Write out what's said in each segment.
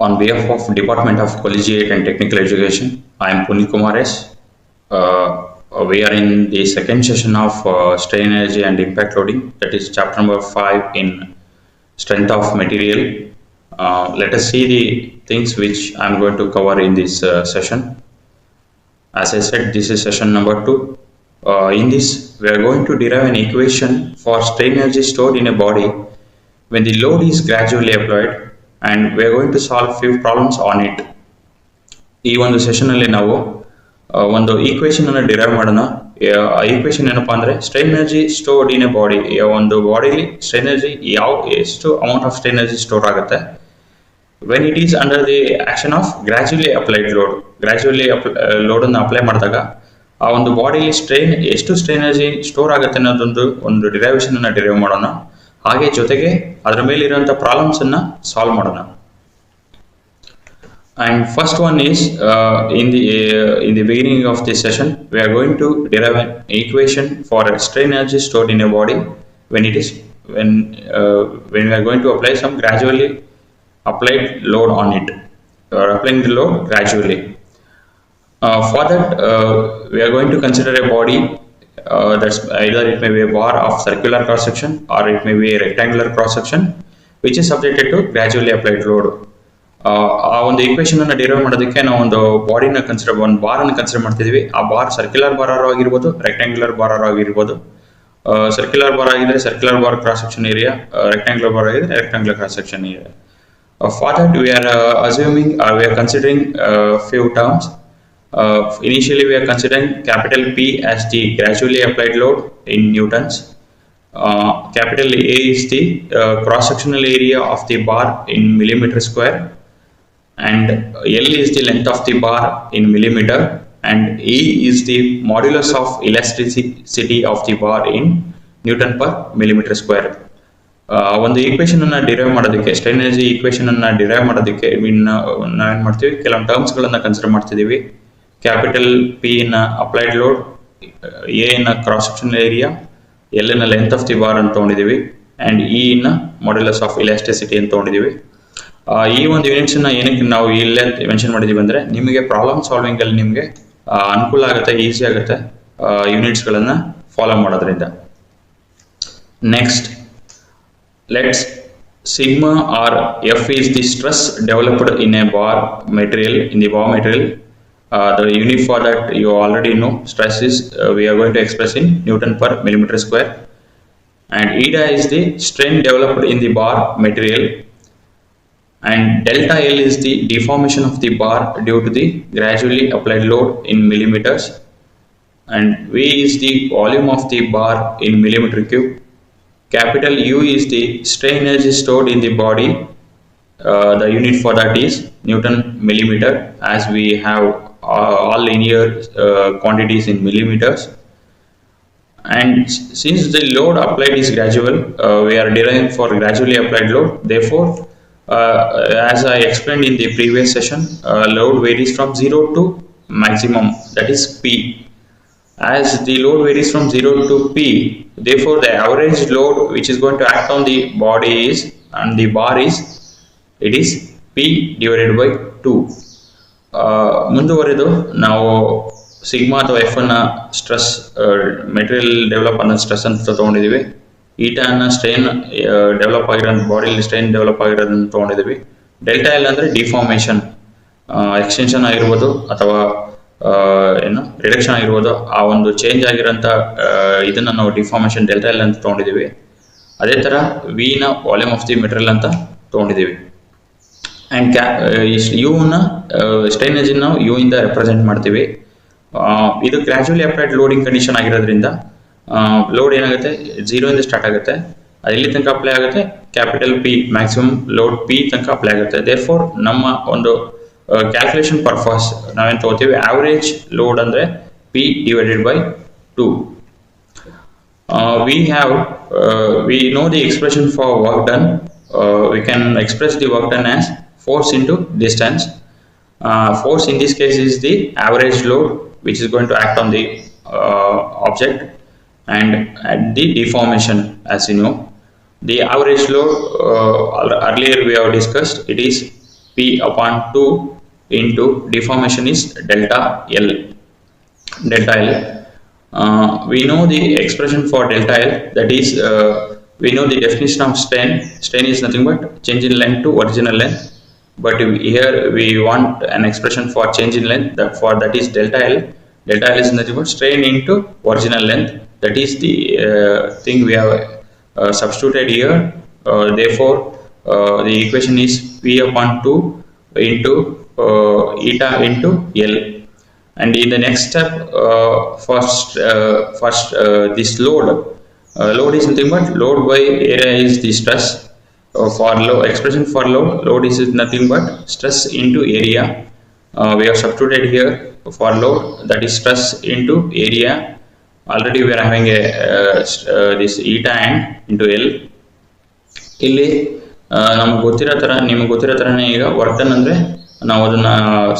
On behalf of Department of Collegiate and Technical Education, I am Puneet Kumar S. We are in the second session of strain energy and impact loading, that is chapter number 5 in strength of material. Let us see the things which I am going to cover in this session. As I said, this is session number 2. In this, we are going to derive an equation for strain energy stored in a body when the load is gradually applied, and we are going to solve few problems on it. ಈ ಒಂದು session ಅಲ್ಲಿ ನಾವು ಒಂದು equation ಅನ್ನು derive ಮಾಡೋಣ. ಆ equation ಏನಪ್ಪಾ ಅಂದ್ರೆ strain energy stored in a body, ಒಂದು ಬಾಡಿಲಿ ಸ್ಟ್ರೈನ್ ಎನರ್ಜಿ ಎಷ್ಟು amount of strain energy store ಆಗುತ್ತೆ when it is under the action of gradually applied load. Gradually load ಅನ್ನು ಅಪ್ಲೈ ಮಾಡಿದಾಗ ಆ ಒಂದು ಬಾಡಿಲಿ ಎಷ್ಟು ಸ್ಟ್ರೈನ್ ಎನರ್ಜಿ ಸ್ಟೋರ್ ಆಗುತ್ತೆ ಅನ್ನೋದೊಂದು ಡಿರೈವೇಶನ್ ಅನ್ನ ಡಿರೈವ್ ಮಾಡೋಣ. ಹಾಗೆ ಜೊತೆಗೆ ಅದರ ಮೇಲೆ ಇರುವಂತಹ ಪ್ರಾಬ್ಲಮ್ಸ್ ಅನ್ನ ಸಾಲ್ವ್ ಮಾಡೋಣ. And first one is in the beginning of this session we are going to derive an equation for a strain energy stored in a body when we are going to apply some gradually applied load on it, or applying the load gradually. For that we are going to consider a body that's either it may be a bar of circular cross section or it may be a rectangular cross section which is subjected to gradually applied load. ಆ ಒಂದು equation ಅನ್ನು derive ಮಾಡೋದಕ್ಕೆ ನಾವು ಒಂದು ಬಾಡಿನ ಒಂದು bar ಅನ್ನು consider ಮಾಡ್ತಿದ್ವಿ. ಆ ಬಾರ್ ಸರ್ಕ್ಯುಲರ್ ಬಾರ್ ಆಗಿರ್ಬೋದು, ರೆಕ್ಟಾಂಗ್ಯುಲರ್ ಬಾರ್ ಆಗಿರ್ಬೋದು. ಸರ್ಕ್ಯುಲರ್ ಬಾರ್ ಆಗಿದ್ರೆ circular bar cross section area, rectangular bar ಆಗಿದ್ರೆ rectangular cross section area. For that we are considering few terms. Initially we are considering capital P as the gradually applied load in newtons. Capital A is the cross sectional area of the bar in millimeter square, and L is the length of the bar in millimeter, and E is the modulus of elasticity of the bar in Newton per millimeter square. ಒಂದು equation ಅನ್ನ derive ಮಾಡೋದಕ್ಕೆ, strain energy equation ಅನ್ನ derive ಮಾಡೋದಕ್ಕೆ ನಾವೇನ್ ಮಾಡ್ತೀವಿ, ಕೆಲವೊಂದು terms ಗಳನ್ನ consider ಮಾಡ್ತಿದೀವಿ. Capital P in applied load, A in cross sectional area, L in length of the bar ಅಂತ ತಗೊಂಡಿದೀವಿ, and E in modulus of elasticity ಅಂತ ತಗೊಂಡಿದೀವಿ. ಈ ಒಂದು ಯೂನಿಟ್ಸ್ ನ ಏನಕ್ಕೆ ನಾವು ಇಲ್ಲೇ ಮೆನ್ಷನ್ ಮಾಡಿದೀವಿ ಅಂದ್ರೆ ನಿಮಗೆ ಪ್ರಾಬ್ಲಮ್ ಸಾಲ್ವಿಂಗ್ ಅಲ್ಲಿ ನಿಮಗೆ ಅನುಕೂಲ ಆಗುತ್ತೆ, ಈಸಿ ಆಗುತ್ತೆ ಯೂನಿಟ್ಸ್ ಗಳನ್ನ ಫಾಲೋ ಮಾಡೋದ್ರಿಂದ. Next, let's sigma R F is the stress developed in a bar material, in the bar material. The unit for that you already know, stress is we are going to express in Newton per millimeter square, and eta is the strain developed in the bar material, and delta L is the deformation of the bar due to the gradually applied load in millimeters, and V is the volume of the bar in millimeter cube. Capital U is the strain energy stored in the body. The unit for that is Newton millimeter, as we have all linear quantities in millimeters. And since the load applied is gradual, we are deriving for gradually applied load. Therefore, as I explained in the previous session, load varies from 0 to maximum, that is P. As the load varies from 0 to P, therefore the average load which is going to act on the body is, and the bar is, it is P divided by 2. ಮುಂದುವರೆದು ನಾವು sigma ಅಥವಾ F ಅನ್ನ stress, material develop ಅನ್ನೋ stress ಅಂತ ತಗೊಂಡಿದೀವಿ. Eta ಅನ್ನ strain develop ಆಗಿರೋದು, ಬಾಡಿಲಿ strain develop ಆಗಿರೋದನ್ನ ತಗೊಂಡಿದೀವಿ. Delta L ಅಂದ್ರೆ deformation, extension ಆಗಿರ್ಬೋದು ಅಥವಾ ರಿಡಕ್ಷನ್ ಆಗಿರ್ಬೋದು, ಆ ಒಂದು ಚೇಂಜ್ ಆಗಿರೋಂಥ ಇದನ್ನ ನಾವು ಡಿಫಾರ್ಮೇಶನ್ ಡೆಲ್ಟಾ ಎಲ್ ಅಂತ ತಗೊಂಡಿದೀವಿ. ಅದೇ ತರ ವಿ ನ ವಾಲ್ಯೂಮ್ ಆಫ್ ದಿ ಮೆಟೀರಿಯಲ್ ಅಂತ ತಗೊಂಡಿದೀವಿ. ಅಂಡ್ ಯು ನ ಸ್ಟ್ರೈನ್ ಎನರ್ಜಿ ನಾವು ಯು ಇಂದ ರೆಪ್ರೆಸೆಂಟ್ ಮಾಡ್ತೀವಿ. ಇದು ಗ್ರಾಜುವಲಿ ಅಪ್ಲೈಡ್ ಲೋಡಿಂಗ್ ಕಂಡೀಷನ್ ಆಗಿರೋದ್ರಿಂದ ಲೋಡ್ ಏನಾಗುತ್ತೆ, 0 ಇಂದ ಸ್ಟಾರ್ಟ್ ಆಗುತ್ತೆ, ಅದು ಎಲ್ಲಿ ತನಕ ಅಪ್ಲೈ ಆಗುತ್ತೆ, capital P maximum load P ತನಕ ಅಪ್ಲೈ ಆಗುತ್ತೆ. ದೇರ್ಫೋರ್ ನಮ್ಮ ಒಂದು ಕ್ಯಾಲ್ಕುಲೇಷನ್ ಪರ್ಪಸ್ ನಾವೇನು ತಗೋತೀವಿ, ಆವರೇಜ್ ಲೋಡ್ ಅಂದ್ರೆ P divided by 2. We know the expression for work done. We can express the work done as force into distance. Force in this case is the average load which is going to act on the object, and at the deformation, as you know, the average load earlier we have discussed, it is P upon 2 into deformation is delta L. Delta L. We know the expression for delta L, that is, we know the definition of strain. Strain is nothing but change in length to original length. But here we want an expression for change in length, that is delta L. Delta L is nothing but strain into original length. That is the thing we have substituted here. Therefore, the equation is P upon 2 into eta into L. And in the next step, first this load is nothing but load by area is the stress. For load, expression for load is nothing but stress into area. We have substituted here for load, that is stress into area. Already we are having a this eta and into L. ಇಲ್ಲಿ ನಮಗೆ ಗೊತ್ತಿರೋ ಥರ, ನಿಮಗೆ ಗೊತ್ತಿರೋ ಥರನೇ ಈಗ work done ಅಂದರೆ ನಾವು ಅದನ್ನು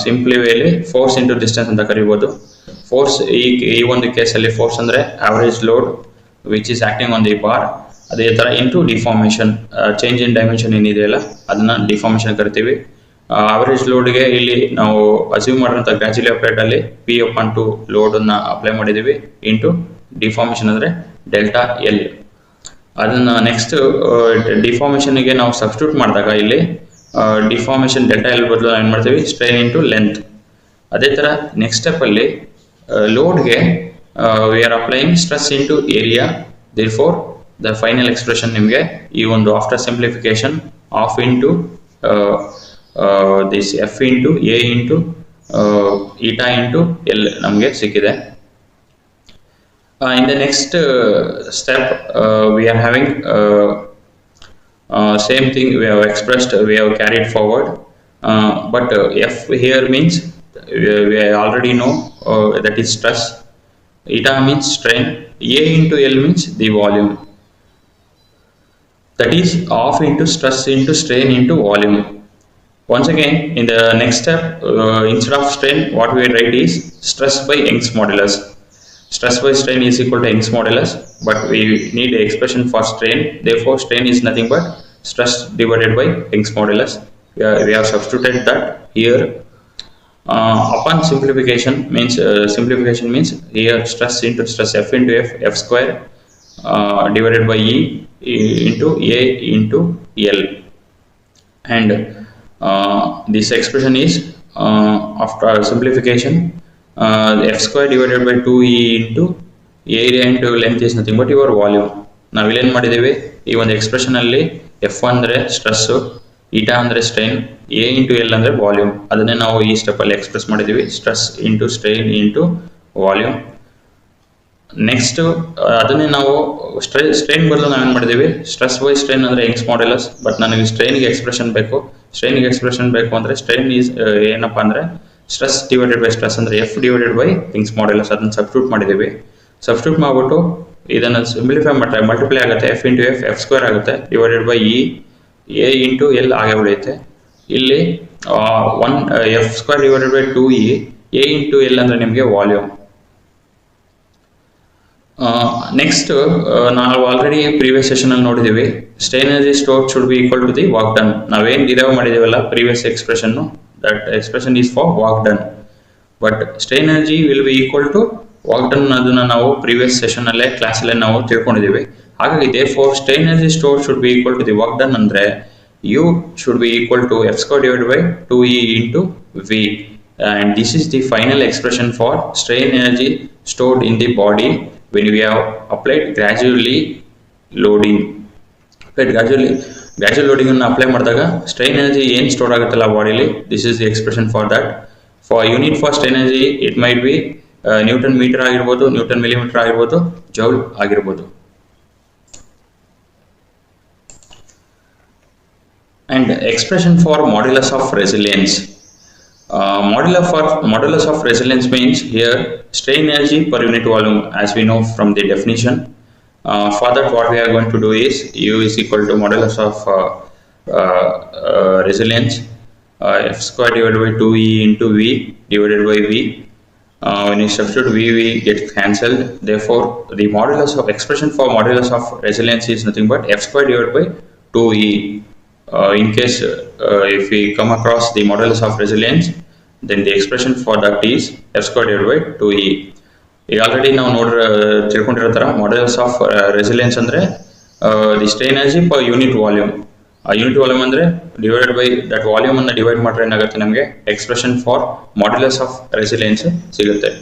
ಸಿಂಪ್ಲಿ ವೇಲಿ ಫೋರ್ಸ್ ಇಂಟು ಡಿಸ್ಟೆನ್ಸ್ ಅಂತ ಕರಿಬೋದು. ಫೋರ್ಸ್ ಈ ಒಂದು ಕೇಸಲ್ಲಿ ಫೋರ್ಸ್ ಅಂದರೆ average load which is acting on the bar. ಅದೇ ಥರ into deformation, change in dimension ಏನಿದೆಯಲ್ಲ ಅದನ್ನು ಡಿಫಾರ್ಮೇಷನ್ ಕರಿತೀವಿ. ಆವರೇಜ್ ಲೋಡ್ಗೆ ಇಲ್ಲಿ ನಾವು ಅಸ್ಯೂಮ್ ಮಾಡಿರೋಂಥ ಗ್ರ್ಯಾಜುಲಿ ಅಪ್ಲೈಟಲ್ಲಿ P upon 2 ಲೋಡನ್ನು ಅಪ್ಲೈ ಮಾಡಿದ್ದೀವಿ ಇಂಟು ಡಿಫಾರ್ಮೇಷನ್ ಅಂದರೆ ಡೆಲ್ಟಾ ಎಲ್. ಅದನ್ನು ನೆಕ್ಸ್ಟ್ ಡಿಫಾರ್ಮೇಷನ್ಗೆ ನಾವು ಸಬ್ಸ್ಟಿಟ್ಯೂಟ್ ಮಾಡಿದಾಗ ಇಲ್ಲಿ ಡಿಫಾರ್ಮೇಷನ್ ಡೆಲ್ಟಾ ಎಲ್ ಬದಲು ಏನು ಮಾಡ್ತೀವಿ, ಸ್ಟ್ರೈನ್ ಇಂಟು ಲೆಂತ್. ಅದೇ ಥರ ನೆಕ್ಸ್ಟ್ ಸ್ಟೆಪ್ಪಲ್ಲಿ ಲೋಡ್ಗೆ we are applying stress into area. Therefore the final expression ನಿಮಗೆ ಈ ಒಂದು after simplification of into this F into A into eta into L ನಮಗೆ ಸಿಕ್ಕಿದೆ. In the next step, we are having same thing we have expressed, we have carried forward, but F here means we already know that is stress, eta means strain, A into L means the volume, that is off into stress into strain into volume. Once again, in the next step, instead of strain, what we write is stress by Young's modulus. Stress by strain is equal to Young's modulus, but we need an expression for strain. Therefore, strain is nothing but stress divided by Young's modulus. We have substituted that here. Upon simplification means here stress into stress F into F square divided by E into A into L, and this expression is after simplification. F square divided by 2E into area into length is nothing but your volume. ನಾವಿಲ್ಲಿ ಏನು ಮಾಡಿದ್ದೀವಿ, ಈ ಒಂದು ಎಕ್ಸ್ಪ್ರೆಷನಲ್ಲಿ F ಅಂದರೆ stress, eta ಅಂದರೆ strain, A into L ಅಂದರೆ volume. ಅದನ್ನೇ ನಾವು ಈ ಸ್ಟೆಪ್ಪಲ್ಲಿ ಎಕ್ಸ್ಪ್ರೆಸ್ ಮಾಡಿದ್ದೀವಿ, stress into strain into volume. Next ಅದನ್ನೇ ನಾವು ಸ್ಟ್ರೈನ್ ಬದಲು ನಾವೇನು ಮಾಡಿದ್ದೀವಿ, ಸ್ಟ್ರೆಸ್ ಬೈ ಸ್ಟ್ರೈನ್ ಅಂದರೆ Young's modulus. ಬಟ್ ನನಗೆ ಸ್ಟ್ರೈನ್ಗೆ ಎಕ್ಸ್ಪ್ರೆಷನ್ ಬೇಕು. ಸ್ಟ್ರೈನ್ಗೆ ಎಕ್ಸ್ಪ್ರೆಷನ್ ಬೇಕು ಅಂದರೆ ಸ್ಟ್ರೈನ್ ಈಸ್ ಏನಪ್ಪ ಅಂದರೆ ಸ್ಟ್ರೆಸ್ ಡಿವೈಡೆಡ್ ಬೈ ಸ್ಟ್ರೆಸ್ ಅಂದರೆ F divided by Young's modulus. ಅದನ್ನು ಸಬ್ಸ್ಟಿಟ್ಯೂಟ್ ಮಾಡಿದ್ದೀವಿ. ಸಬ್ಸ್ಟಿಟ್ಯೂಟ್ ಮಾಡಿಬಿಟ್ಟು ಇದನ್ನು ಸಿಂಪ್ಲಿಫೈ ಮಾಡಿದ್ರೆ ಮಲ್ಟಿಪ್ಲೈ ಆಗುತ್ತೆ, ಎಫ್ ಇಂಟು ಎಫ್ ಸ್ಕ್ವೇರ್ ಆಗುತ್ತೆ divided by E, A into L ಆಗೇ ಉಳಿಯುತ್ತೆ. ಇಲ್ಲಿ F square divided by 2E, A into L ಅಂದರೆ ನಿಮಗೆ ವಾಲ್ಯೂಮ್. ನೆಕ್ಸ್ಟ್ ನಾವು ಆಲ್ರೆಡಿ ಪ್ರೀವಿಯಸ್ ಸೆಷನಲ್ಲಿ ನೋಡಿದ್ದೀವಿ, strain energy store should be equal to the work done. ನಾವೇನು ಡಿರೈವ್ ಮಾಡಿದ್ದೀವಲ್ಲ previous expression, that expression is for work done, but strain energy will be equal to work done. ಅದನ್ನ ನಾವು previous session ಅಲ್ಲೇ ಕ್ಲಾಸಲ್ಲೇ ನಾವು ತಿಳ್ಕೊಂಡಿದ್ದೀವಿ. ಹಾಗಾಗಿ therefore strain energy stored should be equal to the work done ಅಂದರೆ U should be equal to F square divided by 2E into V, and this is the final expression for strain energy stored in the body when we have applied gradually loading. Gradual loading ಅನ್ನು apply ಮಾಡಿದಾಗ strain energy ಏನು store ಆಗುತ್ತಲ್ಲ ಬಾಡಿಲಿ, this is the expression for that. For unit for strain energy it might be newton metre ಆಗಿರ್ಬೋದು, newton millimetre ಆಗಿರ್ಬೋದು, joule ಆಗಿರ್ಬೋದು. And expression for modulus of resilience. Modulus of resilience means here strain energy per unit volume, as we know from the definition. For that, what we are going to do is U is equal to modulus of resilience, F square divided by 2E into V divided by V. When you substitute V gets cancelled. Therefore, the modulus of expression for modulus of resilience is nothing but F square divided by 2E. in case if we come across the modulus of resilience, then the expression for that is f square divided by 2e. ಈಗ already ನಾವು ತಿಳ್ಕೊಂಡಿರೋ ಥರ modulus of resilience ಅಂದರೆ the strain energy per unit volume. ಆ unit volume ಅಂದರೆ divided by that volume ಅನ್ನು divide ಮಾಡಿದ್ರೆ ಏನಾಗುತ್ತೆ, ನಮಗೆ expression for modulus of resilience ಸಿಗುತ್ತೆ.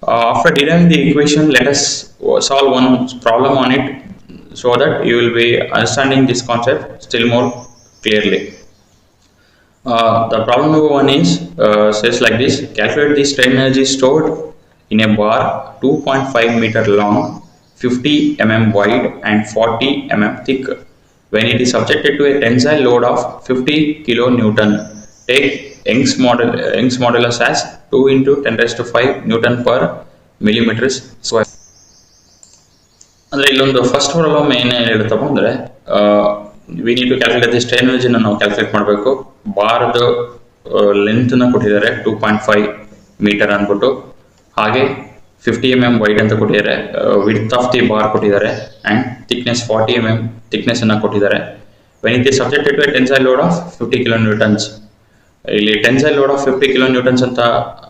After deriving the equation, let us solve one problem on it so that you will be understanding this concept still more clearly. The problem number 1 is says like this: calculate the strain energy stored in a bar 2.5 meter long, 50 mm wide and 40 mm thick when it is subjected to a tensile load of 50 kilonewton. Take Young's modulus as 2 into 10 raised to 5 Newton per millimeter square. ಅಂದರೆ ಇಲ್ಲೊಂದು first problem ಏನೇನು ಹೇಳುತ್ತಪ್ಪ ಅಂದರೆ, we need to calculate the strain ಎನರ್ಜಿನ ನಾವು calculate ಮಾಡಬೇಕು. ಬಾರ್ದು ಲೆಂತ್ನ ಕೊಟ್ಟಿದ್ದಾರೆ 2.5 ಮೀಟರ್ ಅಂದ್ಬಿಟ್ಟು, ಹಾಗೆ 50 mm ವೈಡ್ ಅಂತ ಕೊಟ್ಟಿದ್ದಾರೆ, ವಿಡ್ತ್ ಆಫ್ ದಿ ಬಾರ್ ಕೊಟ್ಟಿದ್ದಾರೆ ಆ್ಯಂಡ್ ಥಿಕ್ನೆಸ್ 40 mm ಥಿಕ್ನೆಸ್ ಅನ್ನು ಕೊಟ್ಟಿದ್ದಾರೆ. When it is subjected to a tensile load of 50 kilonewtons. ಇಲ್ಲಿ ಟೆನ್ಸೈಲ್ ಲೋಡ್ ಆಫ್ 50 kilonewtons ಅಂತ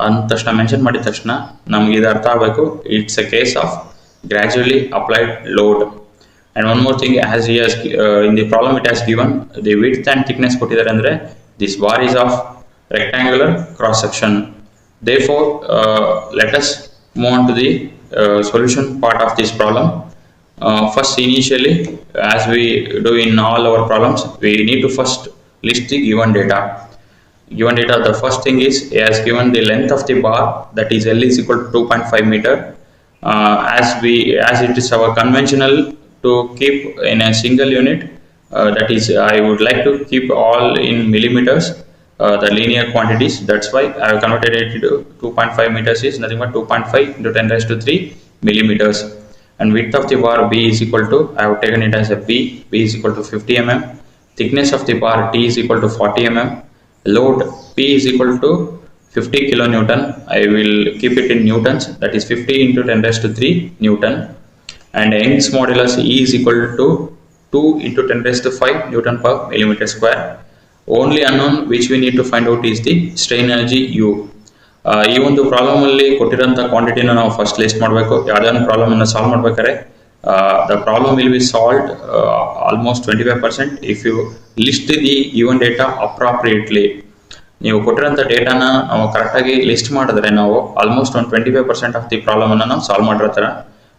ಅಂದ ತಕ್ಷಣ ಮೆನ್ಷನ್ ಮಾಡಿದ ತಕ್ಷಣ ನಮ್ಗೆ ಇದು ಅರ್ಥ ಆಗಬೇಕು, it's a case of gradually applied load. And one more thing, as he has in the problem it has given the width and thickness ಕೊಟ್ಟಿದ್ದಾರೆ ಅಂದರೆ this bar is of rectangular cross section. Therefore let us move on to the solution part of this problem. First, initially, as we do in all our problems, we need to first list the given data. Given data, the first thing is he has given the length of the bar, that is L is equal to 2.5 meter. As it is our conventional to keep in a single unit, that is I would like to keep all in millimeters, the linear quantities. That's why I have converted it to 2.5 meters is nothing but 2.5 into 10 raised to 3 millimeters. And width of the bar B is equal to, I have taken it as a B is equal to 50 mm. Thickness of the bar T is equal to 40 mm. Load P is equal to 50 kilonewton. I will keep it in newtons, that is 50 into 10 raised to 3 Newton. And Young's modulus E is equal to 2 into 10 raised to 5 Newton per millimeter square. Only unknown which we need to find out is the strain energy U. ಈ ಒಂದು problem ಅಲ್ಲಿ ಕೊಟ್ಟಿರೋಂಥ ಕ್ವಾಂಟಿಟಿನ ನಾವು first list ಮಾಡಬೇಕು. ಯಾವುದೇ ಒಂದು problem ಅನ್ನು solve ಮಾಡ್ಬೇಕಾದ್ರೆ the problem will be solved almost 25% if you list the given data appropriately. ನೀವು ಕೊಟ್ಟಿರೋಂಥ ಡೇಟಾನ ನಾವು ಕರೆಕ್ಟಾಗಿ ಲಿಸ್ಟ್ ಮಾಡಿದ್ರೆ ನಾವು ಆಲ್ಮೋಸ್ಟ್ ಒಂದು 25% ಆಫ್ ದಿ ಪ್ರಾಬ್ಲಮ್ ಅನ್ನು ನಾವು ಸಾಲ್ವ್ ಮಾಡಿರೋ ಥರ.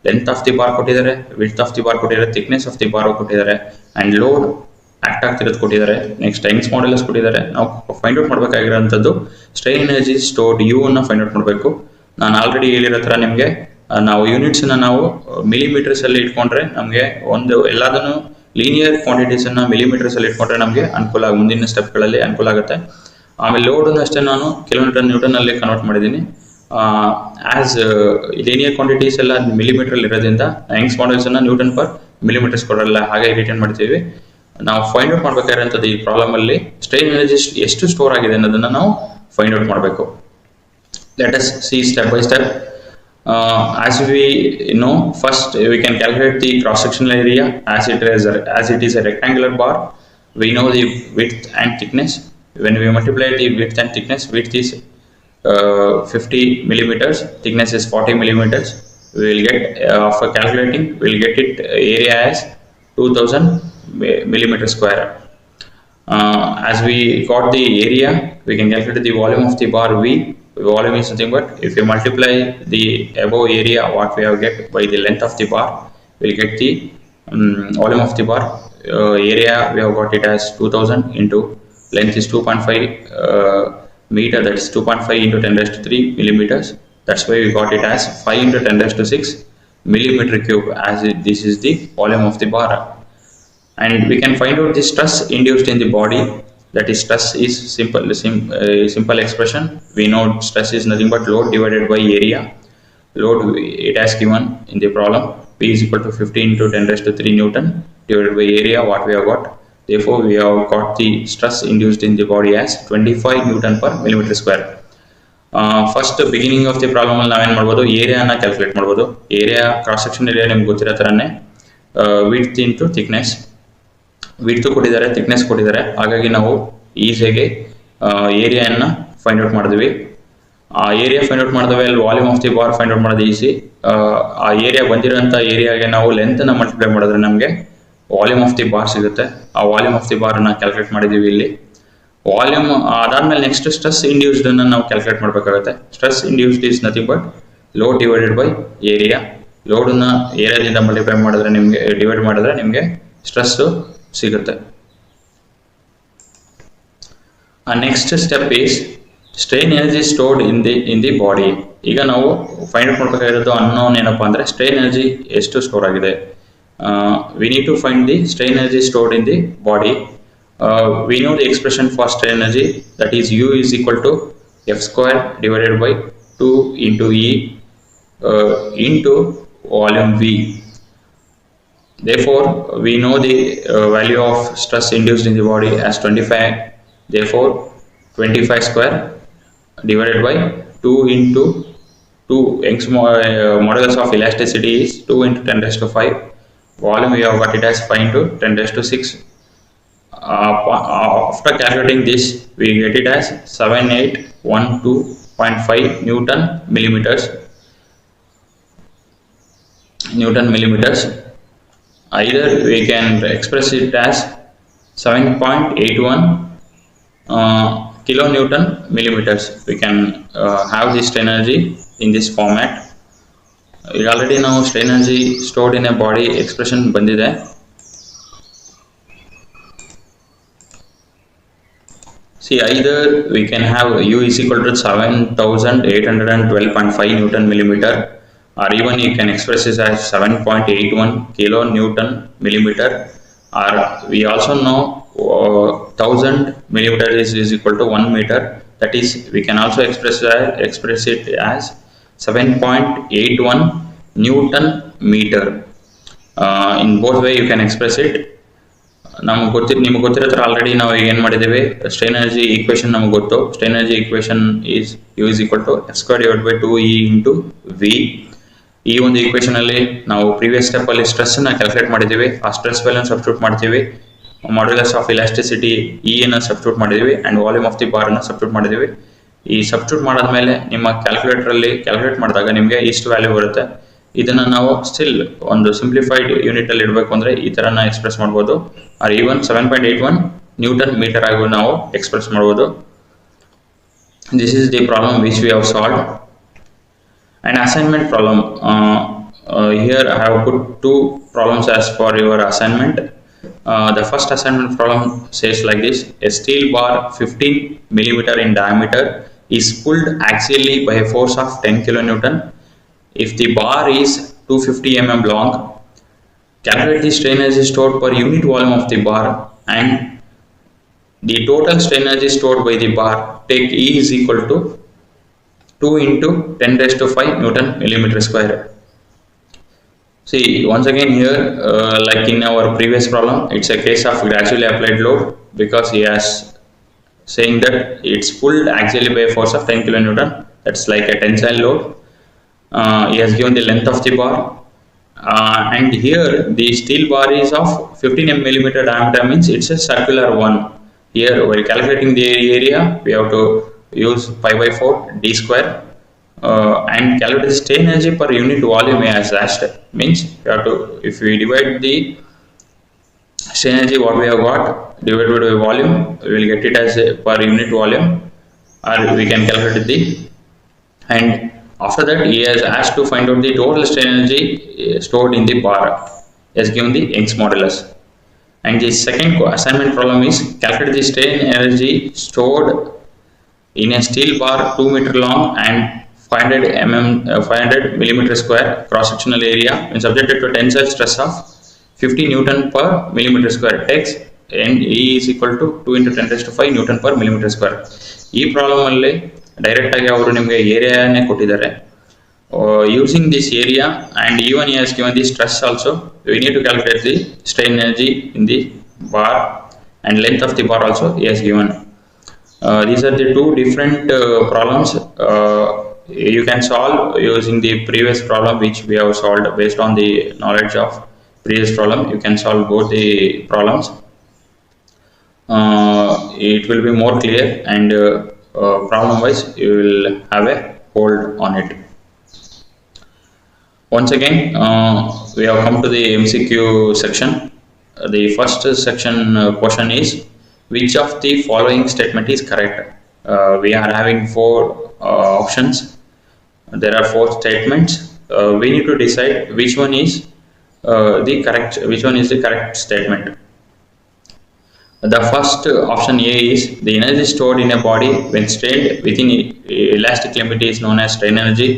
ಲೆಂತ್ ಆಫ್ ದಿ ಬಾರ್ ಕೊಟ್ಟಿದ್ದಾರೆ, ವಿಡ್ತ್ ಆಫ್ ದಿ ಬಾರ್ ಕೊಟ್ಟಿದ್ದಾರೆ, ಥಿಕ್ನೆಸ್ ಆಫ್ ದಿ ಬಾರ್ ಕೊಟ್ಟಿದ್ದಾರೆ ಆ್ಯಂಡ್ ಲೋಡ್ ಆಕ್ಟ್ ಆಗ್ತಿರೋದು ಕೊಟ್ಟಿದ್ದಾರೆ. ನೆಕ್ಸ್ಟ್ ಯಂಗ್ಸ್ ಮಾಡ್ಯುಲಸ್ ಕೊಟ್ಟಿದ್ದಾರೆ. ನಾವು ಫೈಂಡ್ ಔಟ್ ಮಾಡಬೇಕಾಗಿರೋಂಥದ್ದು ಸ್ಟ್ರೈನ್ ಎನರ್ಜಿ ಸ್ಟೋರ್ಡ್ ಯು ಅನ್ನು ಫೈಂಡ್ ಔಟ್ ಮಾಡಬೇಕು. ನಾನು ಆಲ್ರೆಡಿ ಹೇಳಿರೋ ಥರ ನಿಮಗೆ ನಾವು ಯೂನಿಟ್ಸನ್ನು ನಾವು ಮಿಲಿಮೀಟರ್ಸಲ್ಲಿ ಇಟ್ಕೊಂಡ್ರೆ ನಮಗೆ ಒಂದು ಎಲ್ಲದನ್ನು ಲೀನಿಯರ್ ಕ್ವಾಂಟಿಟೀಸನ್ನು ಮಿಲಿಮೀಟರ್ಸಲ್ಲಿ ಇಟ್ಕೊಂಡ್ರೆ ನಮಗೆ ಅನುಕೂಲ, ಮುಂದಿನ ಸ್ಟೆಪ್ಗಳಲ್ಲಿ ಅನುಕೂಲ ಆಗುತ್ತೆ. ಆಮೇಲೆ ಲೋಡನ್ನು ಅಷ್ಟೇ ನಾನು ಕಿಲೋಮೀಟರ್ ನ್ಯೂಟನಲ್ಲಿ ಕನ್ವರ್ಟ್ ಮಾಡಿದ್ದೀನಿ. ಆ್ಯಸ್ ಲೀನಿಯರ್ ಕ್ವಾಂಟಿಟೀಸ್ ಎಲ್ಲ ಮಿಲಿಮೀಟ್ರಲ್ಲಿ ಇರೋದ್ರಿಂದ ಯಂಗ್ಸ್ ಮಾಡ್ಯುಲಸನ್ನು ನ್ಯೂಟನ್ ಪರ್ ಮಿಲಿಮೀಟರ್ ಸ್ಕ್ವೇರ್ ಹಾಗೆ ರಿಟರ್ನ್ ಮಾಡ್ತೀವಿ. ನಾವು ಫೈಂಡ್ ಔಟ್ ಮಾಡಬೇಕಾಗಿರೋಂಥದ್ದು ಈ ಪ್ರಾಬ್ಲಮಲ್ಲಿ ಸ್ಟ್ರೈನ್ ಎನರ್ಜಿ ಎಷ್ಟು ಸ್ಟೋರ್ ಆಗಿದೆ ಅನ್ನೋದನ್ನು ನಾವು ಫೈಂಡ್ ಔಟ್ ಮಾಡಬೇಕು. Let us see step by step. As we know, first we can calculate the cross sectional area as it is a rectangular bar. We know the width and thickness. When we multiply the width and thickness, width is 50 millimeters, thickness is 40 millimeters. We will get after calculating, we will get it area as 2000 millimeter square. As we got the area, we can calculate the volume of the bar V. Volume is nothing but if you multiply the above area what we have get by the length of the bar, we will get the volume of the bar. Area we have got it as 2000 into length is 2.5 meter, that is 2.5 into 10 raised to 3 millimeters. That's why we got it as 5 into 10 raised to 6 millimeter cube, as this is the volume of the bar. And we can find out the stress induced in the body, that is stress is simple expression. We know stress is nothing but load divided by area. Load it has given in the problem, P is equal to 50 into 10 raised to 3 Newton divided by area what we have got. Therefore we have got the stress induced in the body as 25 Newton per millimeter square. First beginning of the problem ಅಲ್ಲಿ ನಾವೇನು ಮಾಡ್ಬೋದು, ಏರಿಯಾನ calculate ಮಾಡ್ಬೋದು. Area cross section area ನಿಮ್ಗೆ ಗೊತ್ತಿರೋ ಥರನೇ width into thickness. Width ಕೊಟ್ಟಿದ್ದಾರೆ, thickness ಕೊಟ್ಟಿದ್ದಾರೆ. ಹಾಗಾಗಿ ನಾವು ಈಸಿಯಾಗಿ ಏರಿಯಾನ ಫೈಂಡ್ ಔಟ್ ಮಾಡಿದ್ವಿ. ಆ ಏರಿಯಾ ಫೈಂಡ್ ಔಟ್ ಮಾಡಿದ್ವಿ, ಅಲ್ಲಿ volume of the bar find out ಮಾಡೋದು ಈಸಿ. ಆ ಏರಿಯಾ ಬಂದಿರೋಂಥ ಏರಿಯಾಗೆ ನಾವು ಲೆಂತ್ನ ಮಲ್ಟಿಪ್ಲೈ ಮಾಡಿದ್ರೆ ನಮಗೆ ವಾಲ್ಯೂಮ್ ಆಫ್ ದಿ ಬಾರ್ ಸಿಗುತ್ತೆ. ಆ ವಾಲ್ಯೂಮ್ ಆಫ್ ದಿ ಬಾರ್ನ ಕ್ಯಾಲ್ಕುಲೇಟ್ ಮಾಡಿದ್ದೀವಿ ಇಲ್ಲಿ. ವಾಲ್ಯೂಮ್ ಅದಾದ್ಮೇಲೆ ನೆಕ್ಸ್ಟ್ ಸ್ಟ್ರೆಸ್ ಇಂಡ್ಯೂಸ್ಡ್ ಅನ್ನು ನಾವು ಕ್ಯಾಲ್ಕುಲೇಟ್ ಮಾಡಬೇಕಾಗುತ್ತೆ. Stress induced is nothing but load divided by area. ಲೋಡನ್ನ ಏರಿಯಾದಿಂದ ಮಲ್ಟಿಪ್ಲೈ ಮಾಡಿದ್ರೆ ನಿಮಗೆ ಡಿವೈಡ್ ಮಾಡಿದ್ರೆ ನಿಮಗೆ ಸ್ಟ್ರೆಸ್ ಸಿಗುತ್ತೆ. Next step is strain energy stored in the body. ಈಗ ನಾವು ಫೈಂಡ್ ಔಟ್ ಮಾಡಬೇಕಾಗಿರೋದು ಅನ್ನೋನ್ ಏನಪ್ಪ ಅಂದರೆ ಸ್ಟ್ರೈನ್ ಎನರ್ಜಿ ಎಷ್ಟು ಸ್ಟೋರ್ ಆಗಿದೆ. We need to find the strain energy stored in the body. We know the expression for strain energy, that is U is equal to F square divided by 2 into E into volume V. Therefore, we know the value of stress induced in the body as 25. Therefore, 25 square divided by 2 into 2. Young's modulus of elasticity is 2 into 10 raised to 5. Volume we have got it as 5 into 10 raised to 6. After calculating this, we get it as 7812.5 Newton millimeters. Either we can express it as 7.81 kilonewton millimeters. We can have this strain energy in this format. Already now strain energy stored in a body expression bandide. See, either we can have U is equal to 7812.5 Newton millimeter, or even you can express this as 7.81 kilonewton millimeter, or we also know 1000 millimeter is equal to 1 meter. That is, we can also express it as 7.81 Newton meter. In both way you can express it. ನಿಮಗೆ ಗೊತ್ತಿರೋ ಥರ already ನಾವು ಏನು ಮಾಡಿದ್ದೇವೆ, strain energy equation ನಮಗೆ ಗೊತ್ತು. Strain energy equation is U is equal to F square divide by 2E into V. ಈ ಒಂದು ಈಕ್ವೇಷನಲ್ಲಿ ನಾವು ಪ್ರೀವಿಯಸ್ ಸ್ಟೆಪ್ಪಲ್ಲಿ ಸ್ಟ್ರೆಸ್ಸನ್ನು ಕ್ಯಾಲ್ಕುಲೇಟ್ ಮಾಡಿದ್ದೀವಿ. ಆ ಸ್ಟ್ರೆಸ್ ವ್ಯಾಲ್ಯೂನ ಸಬ್ಸ್ಟಿಟ್ಯೂಟ್ ಮಾಡ್ತೀವಿ, ಮಾಡ್ಯುಲಸ್ ಆಫ್ ಇಲಾಸ್ಟಿಸಿಟಿ ಇಯನ್ನು ಸಬ್ಸ್ಟಿಟ್ಯೂಟ್ ಮಾಡಿದ್ದೀವಿ, ಆ್ಯಂಡ್ ವಾಲ್ಯೂಮ್ ಆಫ್ ದಿ ಬಾರನ್ನು ಸಬ್ಸ್ಟಿಟ್ಯೂಟ್ ಮಾಡಿದ್ದೀವಿ. ಈ ಸಬ್ಸ್ಟಿಟ್ಯೂಟ್ ಮಾಡಾದ್ಮೇಲೆ ನಿಮ್ಮ ಕ್ಯಾಲ್ಕುಲೇಟರಲ್ಲಿ ಕ್ಯಾಲ್ಕುಲೇಟ್ ಮಾಡಿದಾಗ ನಿಮಗೆ ಇಷ್ಟು ವ್ಯಾಲ್ಯೂ ಬರುತ್ತೆ. ಇದನ್ನು ನಾವು ಸ್ಟಿಲ್ ಒಂದು ಸಿಂಪ್ಲಿಫೈಡ್ ಯೂನಿಟಲ್ಲಿ ಇಡಬೇಕು ಅಂದರೆ ಈ ಥರನ ಎಕ್ಸ್ಪ್ರೆಸ್ ಮಾಡ್ಬೋದು, ಆರ್ ಈವನ್ 7.81 ನ್ಯೂಟನ್ ಮೀಟರ್ ಆಗಿ ನಾವು ಎಕ್ಸ್ಪ್ರೆಸ್ ಮಾಡ್ಬೋದು. This is the problem which we have solved. And assignment problem, here I have put 2 problems as for your assignment. The first assignment problem says like this: a steel bar 15 millimeter in diameter is pulled axially by a force of 10 kilonewton. If the bar is 250 mm long, calculate the strain energy stored per unit volume of the bar and the total strain energy stored by the bar. Take E is equal to 2 into 10 raised to 5 Newton millimeter square. See, once again here, like in our previous problem, it's a case of gradually applied load, because he has saying that it's pulled axially by a force of 10 kilonewton. That's like a tensile load. He has given the length of the bar, and here the steel bar is of 15 millimeter diameter, means it's a circular one. Here while calculating the area we have to use pi by 4 d square, and calculate the strain energy per unit volume as asked. Means we have to, if we divide the strain energy what we have got divided by volume, we will get it as a per unit volume, or we can calculate the, and after that he has asked to find out the total strain energy stored in the bar. He has given the Young's modulus. And the second assignment problem is calculate the strain energy stored in a steel bar 2 meter long and 500 millimeter square cross sectional area when subjected to tensile stress of 50 Newton per millimeter square. Takes and E is equal to 2 into 10 raised to 5 Newton per millimeter square. ಈ problem ಅಲ್ಲಿ direct ಆಗಿ ಅವರು ನಿಮಗೆ ಏರಿಯಾನೇ ಕೊಟ್ಟಿದ್ದಾರೆ. Using this area and even he has given the stress also, we need to calculate the strain energy in the bar and length of the bar also he has given. These are the 2 different problems you can solve using the previous problem which we have solved. Based on the knowledge of previous problem, you can solve both the problems. it will be more clear, and problem wise you will have a hold on it. Once again, we have come to the MCQ section. The first section question is, which of the following statement is correct? We are having four options. There are four statements. We need to decide which one is the correct statement. The first option A is, the energy stored in a body when strained within elastic limit is known as strain energy.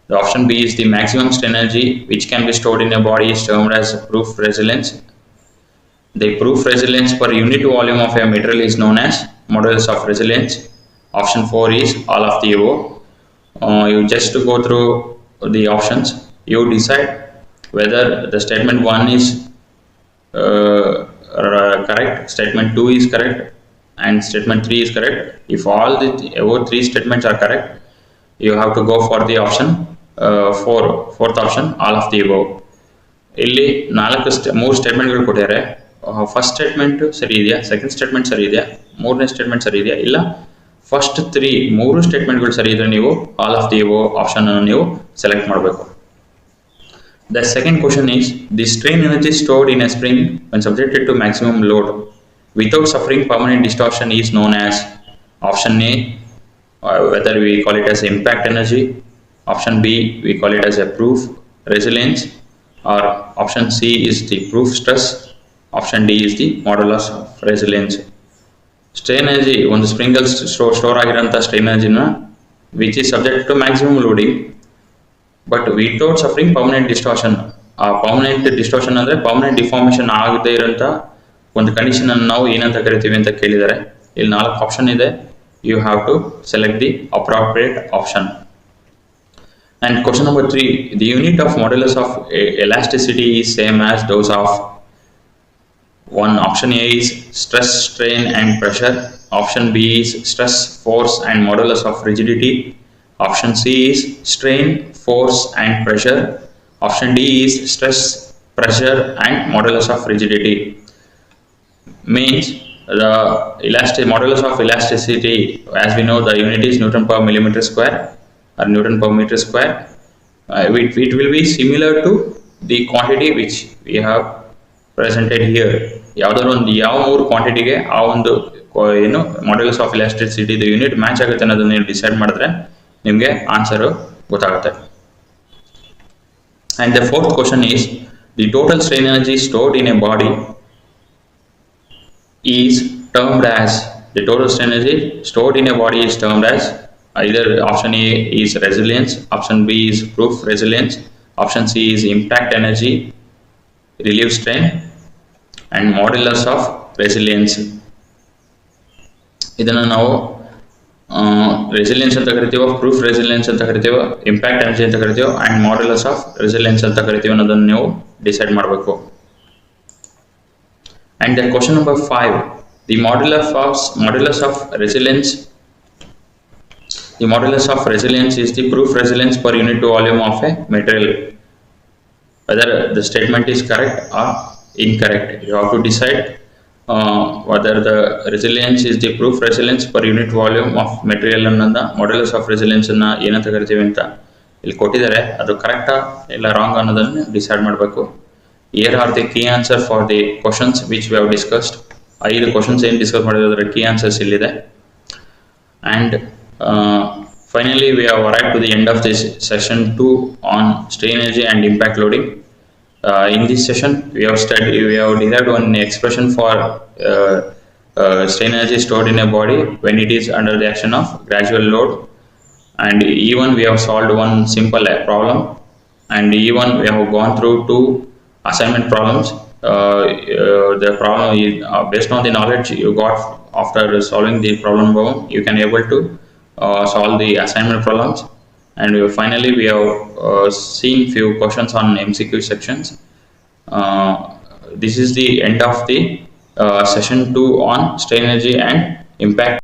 The option B is, the maximum strain energy which can be stored in a body is termed as proof resilience. The proof resilience per unit volume of a material is known as modulus of resilience. Option 4 is all of the above. You just to go through the options, you decide whether the statement 1 is correct, statement 2 is correct, and statement 3 is correct. If all the above 3 statements are correct, you have to go for the option fourth option, all of the above. ಇಲ್ಲಿ ಮೂರು ಸ್ಟೇಟ್ಮೆಂಟ್ಗಳು ಕೊಟ್ಟಿದ್ದಾರೆ. First statement ಸರಿ ಇದೆಯಾ, second statement ಸರಿ ಇದೆಯಾ, ಮೂರನೇ statement ಸರಿ ಇದೆಯಾ, ಇಲ್ಲ ಫಸ್ಟ್ ಮೂರು ಸ್ಟೇಟ್ಮೆಂಟ್ಗಳು ಸರಿ ಇದ್ರೆ ನೀವು all of the above option ಅನ್ನು ನೀವು ಸೆಲೆಕ್ಟ್ ಮಾಡಬೇಕು. The second question is, the strain energy stored in a spring when subjected to maximum load without suffering permanent distortion is known as option A, whether we call it as impact energy, option B we call it as a proof resilience, or option C is the proof stress, option D is the modulus of resilience. Strain energy ಒಂದು spring ಅಲ್ಲಿ store ಆಗಿರೋಂಥ strain ಎನರ್ಜಿನ which is subject to maximum loading but without suffering permanent distortion. ಆ permanent distortion ಅಂದರೆ permanent deformation ಆಗದೇ ಇರೋಂಥ ಒಂದು condition ಅನ್ನು ನಾವು ಏನಂತ ಕರಿತೀವಿ ಅಂತ ಕೇಳಿದ್ದಾರೆ. ಇಲ್ಲಿ 4 ಆಪ್ಷನ್ ಇದೆ. You have to select the appropriate option. And question number 3, the unit of modulus of elasticity is same as those of one. Option A is stress, strain and pressure. Option B is stress, force and modulus of rigidity. Option C is strain, force and pressure. Option D is stress, pressure and modulus of rigidity. Means the modulus of elasticity, as we know, the unit is Newton per millimeter square or Newton per meter square. It will be similar to the quantity which we have presented here. ಯಾವುದಾದ್ರು ಒಂದು ಯಾವ ಮೂರು ಕ್ವಾಂಟಿಟಿಗೆ ಆ ಒಂದು ಏನು modulus of elasticity ಇದು unit match ಆಗುತ್ತೆ ಅನ್ನೋದನ್ನ ನೀವು ಡಿಸೈಡ್ ಮಾಡಿದ್ರೆ ನಿಮಗೆ ಆನ್ಸರು ಗೊತ್ತಾಗುತ್ತೆ. And the fourth question is, the total strain energy stored in a body is termed as, the total strain energy stored in a body is termed as either option A is resilience, option B is proof resilience, option C is impact energy, relief strain and modulus of resilience. ಇದನ್ನು ನಾವು resilience ಅಂತ ಕರಿತೀವೋ, proof resilience ಅಂತ ಕರಿತೀವೋ, impact energy ಅಂತ ಕರಿತೀವೋ and modulus of resilience ಅಂತ ಕರಿತೀವಿ ಅನ್ನೋದನ್ನು ನೀವು decide ಮಾಡಬೇಕು. And the question number 5, the modulus of resilience. The modulus of resilience is the proof resilience per unit volume of a material. Whether the statement is correct or incorrect, you have to decide whether the resilience is the proof resilience per unit volume of material ಅನ್ನೋದ modulus of resilience ಅನ್ನ ಏನಂತ ಕರಿತೀವಿ ಅಂತ ಇಲ್ಲಿ ಕೊಟ್ಟಿದ್ದಾರೆ. ಅದು ಕರೆಕ್ಟಾ ಇಲ್ಲ ರಾಂಗ್ ಅನ್ನೋದನ್ನು ಡಿಸೈಡ್ ಮಾಡಬೇಕು. Here are the key answer for the questions which we have discussed. 5 questions ಏನು ಡಿಸ್ಕಸ್ ಮಾಡಿದ್ರೆ key answers ಇಲ್ಲಿದೆ. And finally we have arrived to the end of this session 2 on strain energy and impact loading. In this session we have derived one expression for strain energy stored in a body when it is under the action of gradual load, and even we have solved one simple problem, and even we have gone through 2 assignment problems. The problem is based on the knowledge you got after solving the problem, you can able to solve the assignment problems. And finally we have seen few questions on MCQ sections. This is the end of the session 2 on strain energy and impact.